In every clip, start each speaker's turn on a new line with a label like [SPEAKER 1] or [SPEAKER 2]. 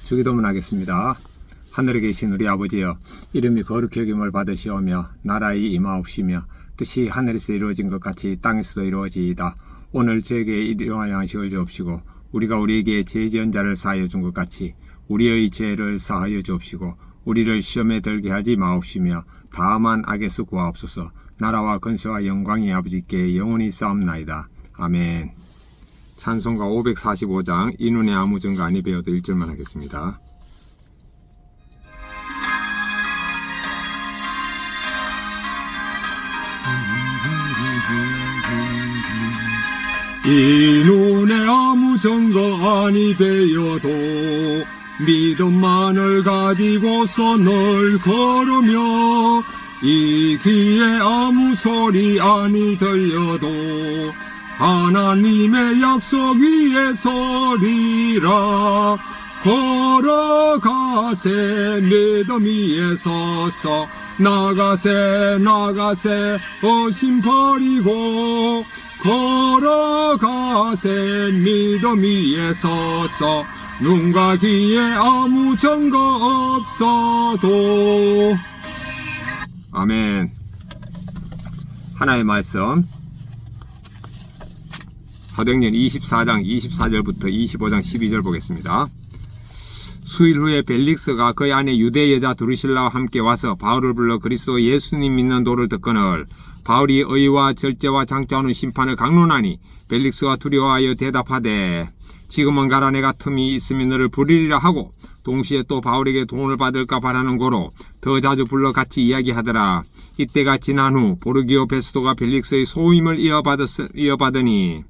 [SPEAKER 1] 주기도문 하겠습니다. 하늘에 계신 우리 아버지여, 이름이 거룩히 여김을 받으시오며 나라의 임하옵시며 뜻이 하늘에서 이루어진 것 같이 땅에서도 이루어지이다. 오늘 저에게 일용할 양식을 주옵시고 우리가 우리에게 죄 지은 자를 사하여 준 것 같이 우리의 죄를 사하여 주옵시고 우리를 시험에 들게 하지 마옵시며 다만 악에서 구하옵소서. 나라와 권세와 영광이 아버지께 영원히 싸움나이다. 아멘. 찬송가 545장 이눈의 아무 증거 아니 배워도 1절만 하겠습니다.
[SPEAKER 2] 이 눈에 아무 증거 아니 배어도 믿음만을 가지고서 늘 걸으며 이 귀에 아무 소리 아니 들려도 하나님의 약속 위에 서리라. 걸어가세 믿음 위에 서서 나가세 의심 버리고 걸어가세 믿음 위에 서서 눈과 귀에 아무 증거 없어도.
[SPEAKER 1] 아멘. 하나의 말씀 사도행전 24장 24절부터 25장 12절 보겠습니다. 수일 후에 벨릭스가 그의 아내 유대 여자 드루실라와 함께 와서 바울을 불러 그리스도 예수님 믿는 도를 듣거늘 바울이 의와 절제와 장차오는 심판을 강론하니 벨릭스가 두려워하여 대답하되 지금은 가라. 내가 틈이 있으면 너를 부리리라 하고 동시에 또 바울에게 돈을 받을까 바라는 고로 더 자주 불러 같이 이야기하더라. 이때가 지난 후 보르기오 베스도가 벨릭스의 소임을 이어받으니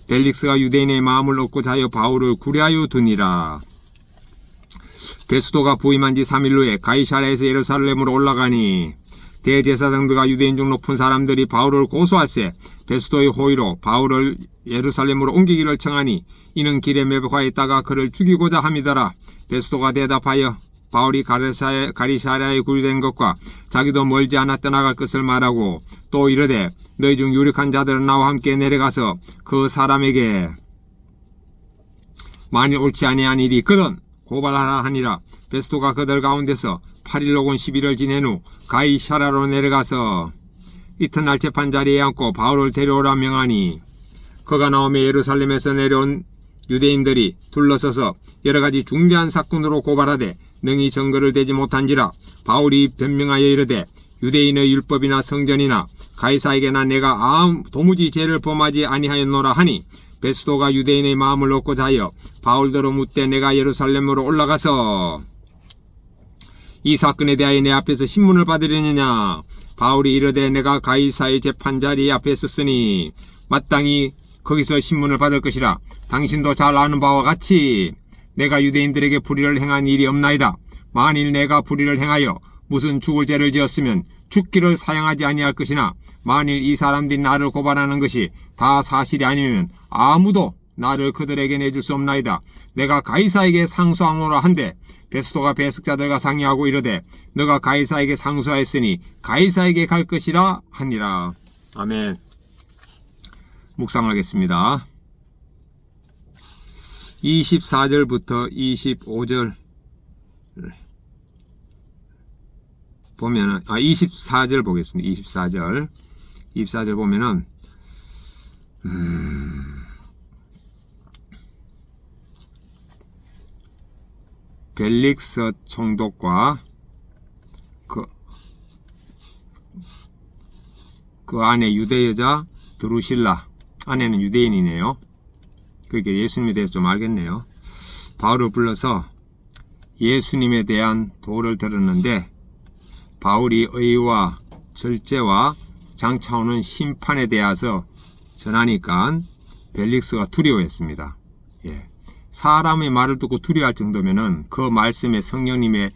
[SPEAKER 1] 벨릭스가 유대인의 마음을 얻고자 하여 바울을 구려하여 두니라. 베스도가 부임한 지 3일 후에 가이사랴에서 예루살렘으로 올라가니 대제사장들과 유대인 중 높은 사람들이 바울을 고소할세 베스도의 호의로 바울을 예루살렘으로 옮기기를 청하니 이는 길에 매복하여 있다가 그를 죽이고자 함이더라. 베스도가 대답하여 바울이 가이사랴에 구류된 것과 자기도 멀지 않아 떠나갈 것을 말하고 또 이르되 너희 중 유력한 자들은 나와 함께 내려가서 그 사람에게 만일 옳지 아니한 일이 있거든 고발하라 하니라. 베스도가 그들 가운데서 8일 혹은 11일 지낸 후 가이사랴로 내려가서 이튿날 재판 자리에 앉고 바울을 데려오라 명하니 그가 나오며 예루살렘에서 내려온 유대인들이 둘러서서 여러가지 중대한 사건으로 고발하되 능히 증거를 대지 못한지라. 바울이 변명하여 이르되 유대인의 율법이나 성전이나 가이사에게나 내가 도무지 죄를 범하지 아니하였노라 하니 베스도가 유대인의 마음을 얻고자 하여 바울더러 묻되 내가 예루살렘으로 올라가서 이 사건에 대하여 내 앞에서 신문을 받으려느냐. 바울이 이르되 내가 가이사의 재판자리 앞에 섰으니 마땅히 거기서 신문을 받을 것이라. 당신도 잘 아는 바와 같이 내가 유대인들에게 불의를 행한 일이 없나이다. 만일 내가 불의를 행하여 무슨 죽을 죄를 지었으면 죽기를 사양하지 아니할 것이나 만일 이 사람들이 나를 고발하는 것이 다 사실이 아니면 아무도 나를 그들에게 내줄 수 없나이다. 내가 가이사에게 상소하노라 한데 베스도가 배석자들과 상의하고 이르되 너가 가이사에게 상소하였으니 가이사에게 갈 것이라 하니라. 아멘. 묵상하겠습니다. 24절부터 25절 보면은 24절 보겠습니다. 24절 보면은 벨릭스 총독과 그 아내 유대 여자 드루실라, 아내는 유대인이네요. 그러니까 예수님에 대해서 좀 알겠네요. 바울을 불러서 예수님에 대한 도를 들었는데 바울이 의와 절제와 장차오는 심판에 대해서 전하니까 벨릭스가 두려워했습니다. 예. 사람의 말을 듣고 두려워할 정도면은 그 말씀에 성령님의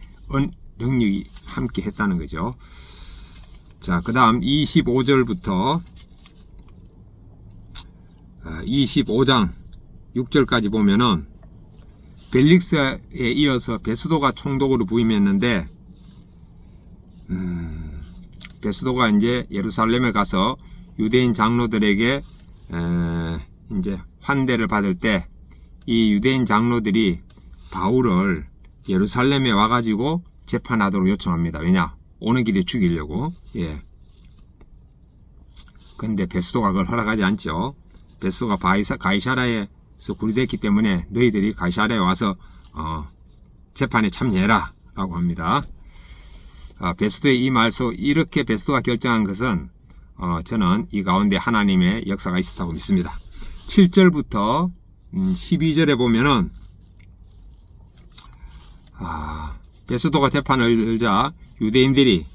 [SPEAKER 1] 능력이 함께 했다는 거죠. 자, 그 다음 25절부터 25장 6절까지 보면은 벨릭스에 이어서 베스도가 총독으로 부임했는데 베스도가 이제 예루살렘에 가서 유대인 장로들에게 이제 환대를 받을 때 이 유대인 장로들이 바울을 예루살렘에 와가지고 재판하도록 요청합니다. 왜냐? 오는 길에 죽이려고. 예. 근데 베스도가 그걸 허락하지 않죠. 베스도가 가이사라에서 구리됐기 때문에 너희들이 가이사라에 와서 재판에 참여해라 라고 합니다. 베스도의 이 말소, 이렇게 베스도가 결정한 것은 저는 이 가운데 하나님의 역사가 있었다고 믿습니다. 7절부터 12절에 보면은 베스도가 재판을 열자 유대인들이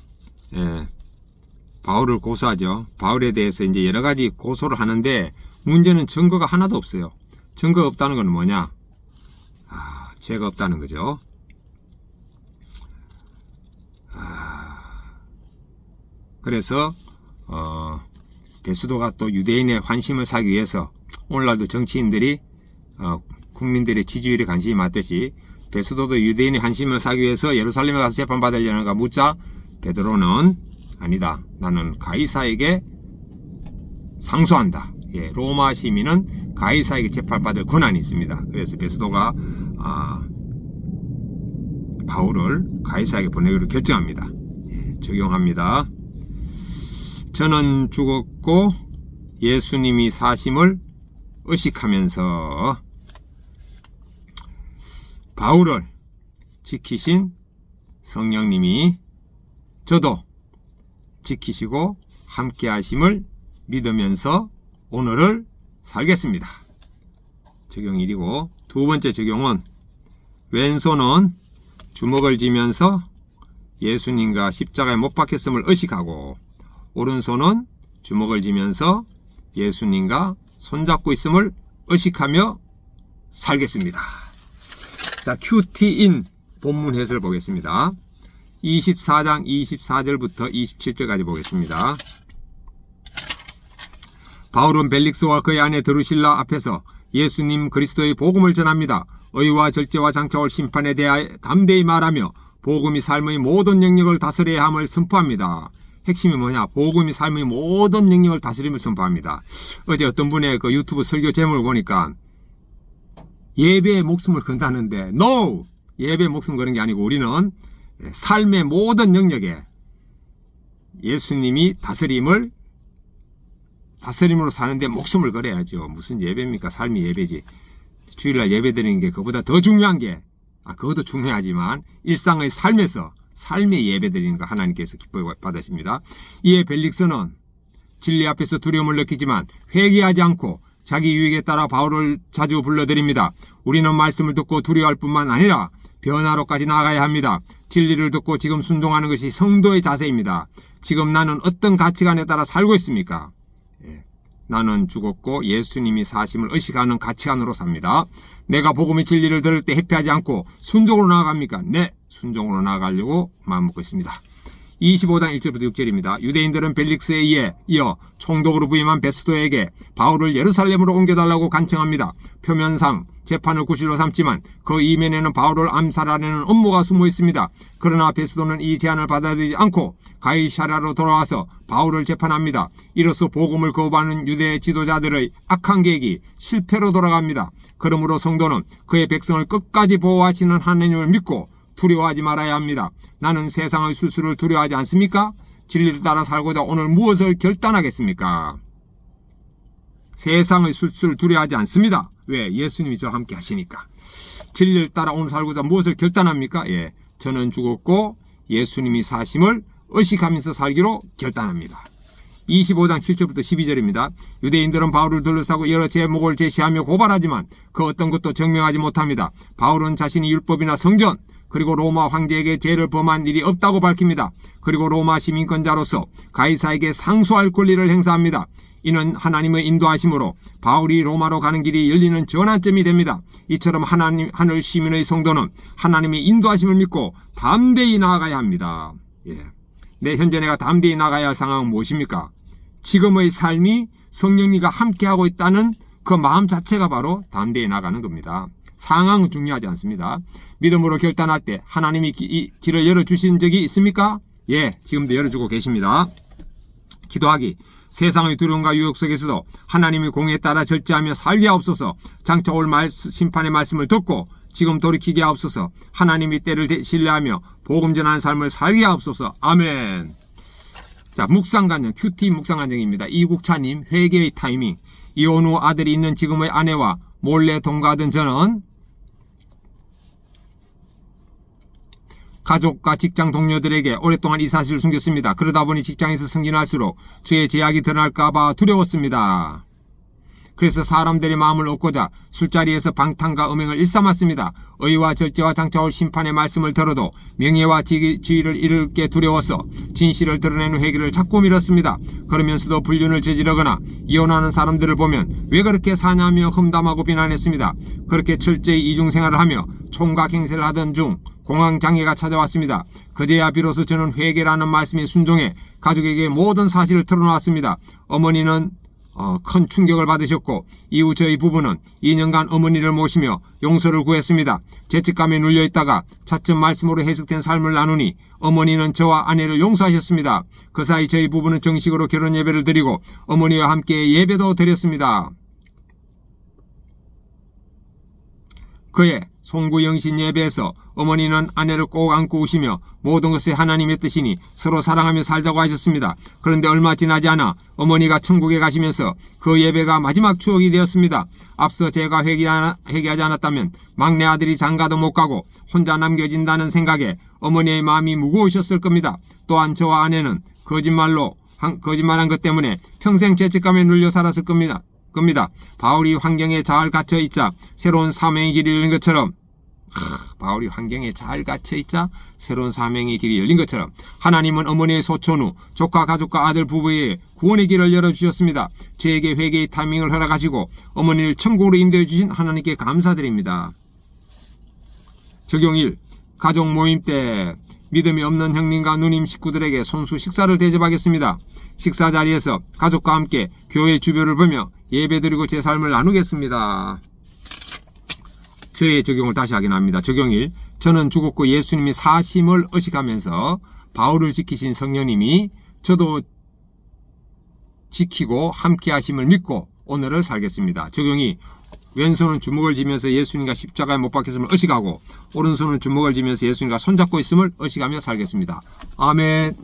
[SPEAKER 1] 바울을 고소하죠. 바울에 대해서 이제 여러 가지 고소를 하는데 문제는 증거가 하나도 없어요. 증거가 없다는 건 뭐냐? 죄가 없다는 거죠. 그래서 베스도가 또 유대인의 환심을 사기 위해서 오늘날도 정치인들이 국민들의 지지율에 관심이 많듯이 베스도도 유대인의 환심을 사기 위해서 예루살렘에 가서 재판받으려는가 묻자 베드로는 아니다. 나는 가이사에게 상소한다. 예, 로마 시민은 가이사에게 재판받을 권한이 있습니다. 그래서 베스도가 바울을 가이사에게 보내기로 결정합니다. 예, 적용합니다. 저는 죽었고 예수님이 사심을 의식하면서 바울을 지키신 성령님이 저도 지키시고 함께 하심을 믿으면서 오늘을 살겠습니다. 적용 1이고, 두 번째 적용은 왼손은 주먹을 쥐면서 예수님과 십자가에 못 박혔음을 의식하고 오른손은 주먹을 쥐면서 예수님과 손잡고 있음을 의식하며 살겠습니다. 자, QT인 본문 해설 보겠습니다. 24장 24절부터 27절까지 보겠습니다. 바울은 벨릭스와 그의 아내 드루실라 앞에서 예수님 그리스도의 복음을 전합니다. 의와 절제와 장차올 심판에 대하여 담대히 말하며 복음이 삶의 모든 영역을 다스려야 함을 선포합니다. 핵심이 뭐냐? 복음이 삶의 모든 영역을 다스림을 선포합니다. 어제 어떤 분의 그 유튜브 설교 제목을 보니까 예배에 목숨을 건다는데 NO! 예배에 목숨 거는 게 아니고 우리는 삶의 모든 영역에 예수님이 다스림으로 사는데 목숨을 걸어야죠. 무슨 예배입니까? 삶이 예배지. 주일날 예배 드리는 게 그보다 더 중요한 게 그것도 중요하지만 일상의 삶에서 삶의 예배 드리는 거 하나님께서 기뻐 받으십니다. 이에 벨릭스는 진리 앞에서 두려움을 느끼지만 회개하지 않고 자기 유익에 따라 바울을 자주 불러드립니다. 우리는 말씀을 듣고 두려워할 뿐만 아니라 변화로까지 나아가야 합니다. 진리를 듣고 지금 순종하는 것이 성도의 자세입니다. 지금 나는 어떤 가치관에 따라 살고 있습니까? 나는 죽었고 예수님이 사심을 의식하는 가치관으로 삽니다. 내가 복음의 진리를 들을 때 회피하지 않고 순종으로 나아갑니까? 네, 순종으로 나아가려고 마음먹고 있습니다. 25장 1절부터 6절입니다. 유대인들은 벨릭스에 이어 총독으로 부임한 베스도에게 바울을 예루살렘으로 옮겨달라고 간청합니다. 표면상 재판을 구실로 삼지만 그 이면에는 바울을 암살하려는 음모가 숨어 있습니다. 그러나 베스도는 이 제안을 받아들이지 않고 가이사랴로 돌아와서 바울을 재판합니다. 이로써 복음을 거부하는 유대 지도자들의 악한 계획이 실패로 돌아갑니다. 그러므로 성도는 그의 백성을 끝까지 보호하시는 하나님을 믿고 두려워하지 말아야 합니다. 나는 세상의 수수를 두려워하지 않습니까? 진리를 따라 살고자 오늘 무엇을 결단하겠습니까? 세상의 수수를 두려워하지 않습니다. 왜? 예수님이 저와 함께 하시니까. 진리를 따라 오늘 살고자 무엇을 결단합니까? 예, 저는 죽었고 예수님이 사심을 의식하면서 살기로 결단합니다. 25장 7절부터 12절입니다. 유대인들은 바울을 둘러싸고 여러 제목을 제시하며 고발하지만 그 어떤 것도 증명하지 못합니다. 바울은 자신이 율법이나 성전 그리고 로마 황제에게 죄를 범한 일이 없다고 밝힙니다. 그리고 로마 시민권자로서 가이사에게 상소할 권리를 행사합니다. 이는 하나님의 인도하심으로 바울이 로마로 가는 길이 열리는 전환점이 됩니다. 이처럼 하늘 시민의 성도는 하나님의 인도하심을 믿고 담대히 나아가야 합니다. 현재 내가 담대히 나아가야 할 상황은 무엇입니까? 지금의 삶이 성령님과 함께하고 있다는 그 마음 자체가 바로 담대히 나가는 겁니다. 상황은 중요하지 않습니다. 믿음으로 결단할 때 하나님이 길을 열어주신 적이 있습니까? 예, 지금도 열어주고 계십니다. 기도하기. 세상의 두려움과 유혹 속에서도 하나님의 공에 따라 절제하며 살게 하옵소서. 장차 올 심판의 말씀을 듣고 지금 돌이키게 하옵소서. 하나님이 때를 신뢰하며 복음 전하는 삶을 살게 하옵소서. 아멘. 자, 묵상간증, 큐티 묵상간증입니다. 이국차님, 회개의 타이밍. 이혼 후 아들이 있는 지금의 아내와 몰래 동거하던 저는 가족과 직장 동료들에게 오랫동안 이 사실을 숨겼습니다. 그러다 보니 직장에서 승진할수록 저의 제약이 드러날까봐 두려웠습니다. 그래서 사람들의 마음을 얻고자 술자리에서 방탕과 음행을 일삼았습니다. 의와 절제와 장차올 심판의 말씀을 들어도 명예와 지위를 잃을게 두려워서 진실을 드러내는 회개를 자꾸 미뤘습니다. 그러면서도 불륜을 저지르거나 이혼하는 사람들을 보면 왜 그렇게 사냐며 험담하고 비난했습니다. 그렇게 철저히 이중생활을 하며 총각 행세를 하던 중 공황장애가 찾아왔습니다. 그제야 비로소 저는 회개라는 말씀에 순종해 가족에게 모든 사실을 털어놓았습니다. 어머니는 큰 충격을 받으셨고 이후 저희 부부는 2년간 어머니를 모시며 용서를 구했습니다. 죄책감에 눌려있다가 차츰 말씀으로 해석된 삶을 나누니 어머니는 저와 아내를 용서하셨습니다. 그 사이 저희 부부는 정식으로 결혼 예배를 드리고 어머니와 함께 예배도 드렸습니다. 그의 송구영신 예배에서 어머니는 아내를 꼭 안고 우시며 모든 것이 하나님의 뜻이니 서로 사랑하며 살자고 하셨습니다. 그런데 얼마 지나지 않아 어머니가 천국에 가시면서 그 예배가 마지막 추억이 되었습니다. 앞서 제가 회개하지 않았다면 막내 아들이 장가도 못 가고 혼자 남겨진다는 생각에 어머니의 마음이 무거우셨을 겁니다. 또한 저와 아내는 거짓말한 것 때문에 평생 죄책감에 눌려 살았을 겁니다. 바울이 환경에 잘 갇혀있자 새로운 사명의 길이 열린 것처럼 바울이 환경에 잘 갇혀있자 새로운 사명의 길이 열린 것처럼 하나님은 어머니의 소촌 후 조카 가족과 아들 부부의 구원의 길을 열어주셨습니다. 저에게 회개의 타이밍을 허락하시고 어머니를 천국으로 인도해 주신 하나님께 감사드립니다. 적용 1. 가족 모임 때 믿음이 없는 형님과 누님 식구들에게 손수 식사를 대접하겠습니다. 식사 자리에서 가족과 함께 교회 주변을 보며 예배드리고 제 삶을 나누겠습니다. 저의 적용을 다시 하긴 합니다. 적용 1. 저는 죽었고 예수님이 사심을 의식하면서 바울을 지키신 성령님이 저도 지키고 함께 하심을 믿고 오늘을 살겠습니다. 적용 2. 왼손은 주먹을 쥐면서 예수님과 십자가에 못 박혔음을 의식하고 오른손은 주먹을 쥐면서 예수님과 손잡고 있음을 의식하며 살겠습니다. 아멘.